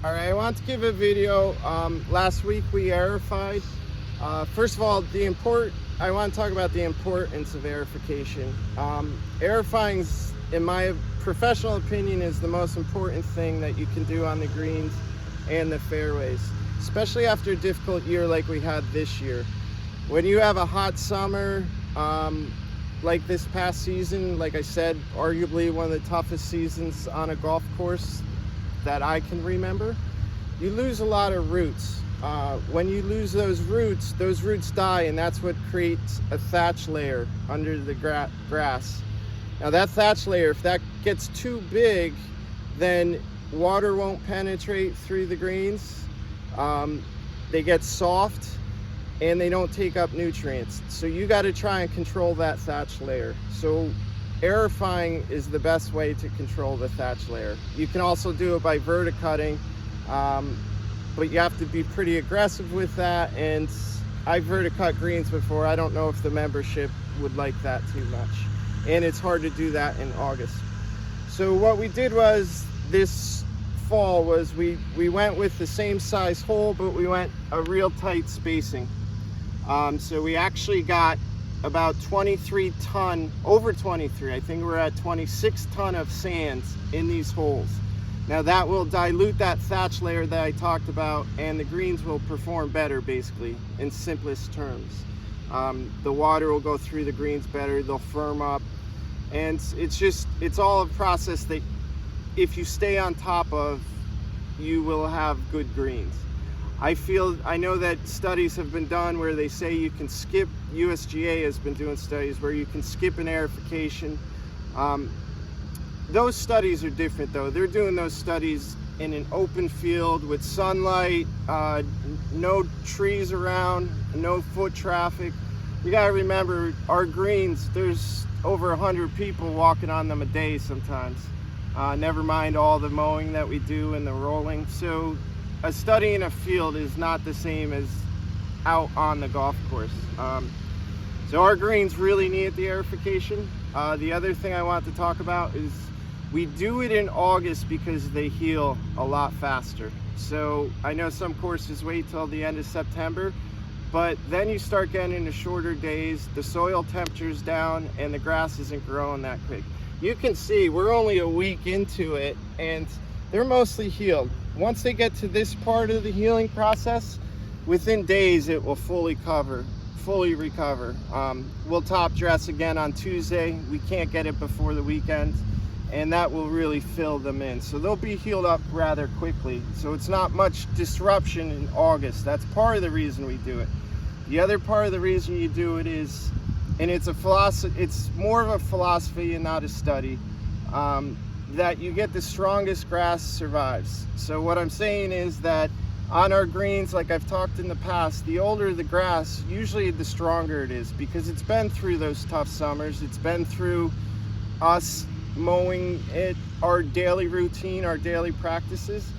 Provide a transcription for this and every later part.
All right, I want to give a video. Last week we aerified. First of all, I want to talk about the importance of aerification. Aerifying, in my professional opinion, is the most important thing that you can do on the greens and the fairways, especially after a difficult year like we had this year. When you have a hot summer, like this past season, like I said, arguably one of the toughest seasons on a golf course that I can remember, you lose a lot of roots. When you lose those roots die, and that's what creates a thatch layer under the grass. Now that thatch layer, if that gets too big, then water won't penetrate through the greens. They get soft and they don't take up nutrients. So you got to try and control that thatch layer. So aerifying is the best way to control the thatch layer. You can also do it by verticutting, but you have to be pretty aggressive with that. And I've verticut greens before. I don't know if the membership would like that too much. And it's hard to do that in August. So what we did was this fall was we went with the same size hole, but we went a real tight spacing. So we actually got about 23 ton, over 23, I think we're at 26 ton of sands in these holes. Now that will dilute that thatch layer that I talked about, and the greens will perform better, basically, in simplest terms. The water will go through the greens better, they'll firm up, and it's all a process that if you stay on top of, you will have good greens. I know that studies have been done where they say you can skip, USGA has been doing studies where you can skip an aerification. Those studies are different though. They're doing those studies in an open field with sunlight, no trees around, no foot traffic. You gotta remember, our greens, there's over 100 people walking on them a day sometimes. Never mind all the mowing that we do and the rolling. So a study in a field is not the same as out on the golf course. So our greens really need the aerification. The other thing I want to talk about is we do it in August because they heal a lot faster. So I know some courses wait till the end of September, but then you start getting into shorter days, the soil temperature's down, and the grass isn't growing that quick. You can see we're only a week into it and they're mostly healed. Once they get to this part of the healing process, within days it will fully recover. We'll top dress again on Tuesday. We can't get it before the weekend, and that will really fill them in. So they'll be healed up rather quickly. So it's not much disruption in August. That's part of the reason we do it. The other part of the reason you do it is, and it's a philosophy, it's more of a philosophy and not a study, that you get the strongest grass survives. So what I'm saying is that on our greens, like I've talked in the past, the older the grass, usually the stronger it is, because it's been through those tough summers. It's been through us mowing it, our daily routine, our daily practices.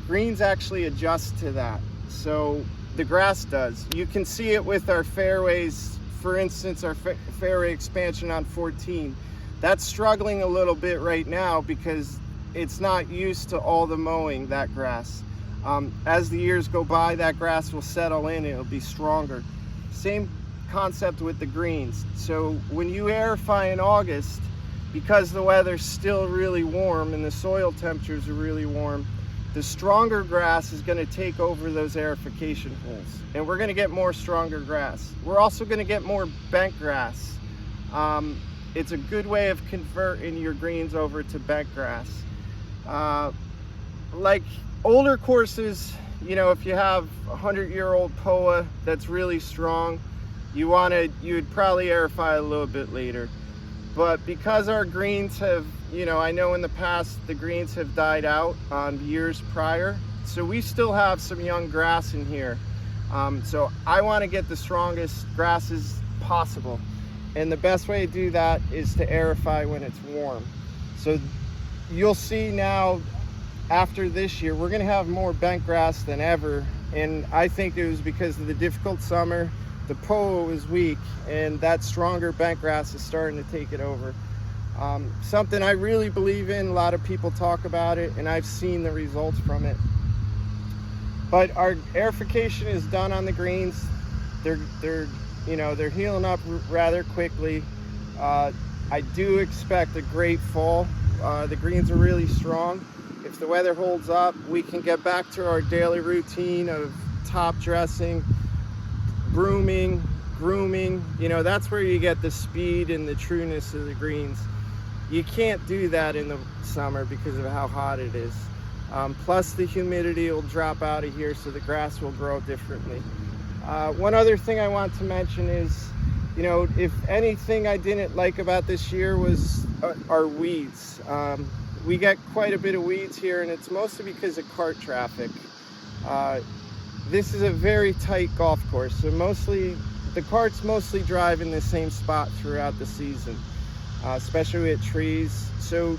Greens actually adjust to that. So the grass does. You can see it with our fairways. For instance, our fairway expansion on 14. That's struggling a little bit right now because it's not used to all the mowing, that grass. As the years go by, that grass will settle in and it'll be stronger. Same concept with the greens. So when you aerify in August, because the weather's still really warm and the soil temperatures are really warm, the stronger grass is going to take over those aerification holes, and we're going to get more stronger grass. We're also going to get more bent grass. It's a good way of converting your greens over to bent grass. Like older courses, you know, if you have a 100-year-old POA that's really strong, you'd probably aerify a little bit later. But because our greens have, you know, I know in the past the greens have died out on years prior, so we still have some young grass in here. So I want to get the strongest grasses possible. And the best way to do that is to aerify when it's warm. So you'll see now, after this year, we're going to have more bent grass than ever. And I think it was because of the difficult summer. The POA was weak, and that stronger bent grass is starting to take it over. Something I really believe in. A lot of people talk about it, and I've seen the results from it. But our aerification is done on the greens. They're healing up rather quickly. I do expect a great fall. The greens are really strong. If the weather holds up, we can get back to our daily routine of top dressing, grooming. That's where you get the speed and the trueness of the greens. You can't do that in the summer because of how hot it is. Plus the humidity will drop out of here, so the grass will grow differently. One other thing I want to mention is, if anything I didn't like about this year was our weeds. We get quite a bit of weeds here, and it's mostly because of cart traffic. This is a very tight golf course, so the carts mostly drive in the same spot throughout the season, especially at trees. So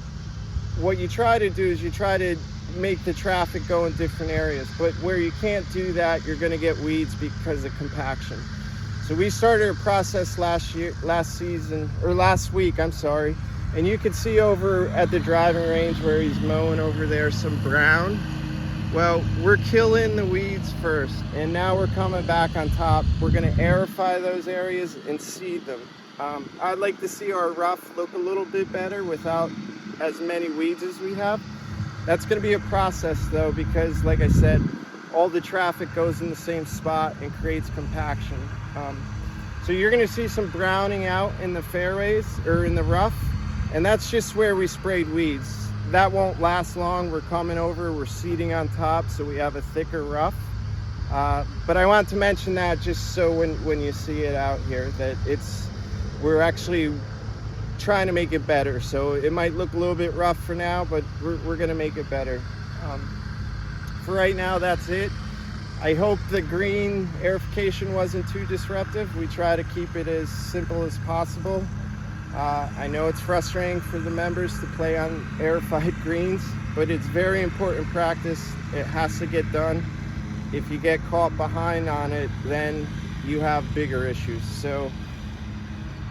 what you try to do is you try to make the traffic go in different areas, but where you can't do that, you're going to get weeds because of compaction. So we started a process last week, and you can see over at the driving range where he's mowing over there some brown. Well, we're killing the weeds first, and now we're coming back on top. We're going to aerify those areas and seed them. I'd like to see our rough look a little bit better without as many weeds as we have. That's going to be a process though, because like I said, all the traffic goes in the same spot and creates compaction. So you're going to see some browning out in the fairways or in the rough, and that's just where we sprayed weeds. That won't last long. We're coming over, we're seeding on top, so we have a thicker rough. But I want to mention that just so when you see it out here, that we're actually trying to make it better. So it might look a little bit rough for now, but we're going to make it better. For right now, that's it. I hope the green aerification wasn't too disruptive. We try to keep it as simple as possible. I know it's frustrating for the members to play on aerified greens, but it's very important practice. It has to get done. If you get caught behind on it, then you have bigger issues. So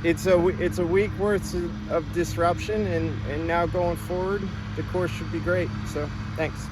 it's a week worth of disruption, and now going forward, the course should be great. So thanks.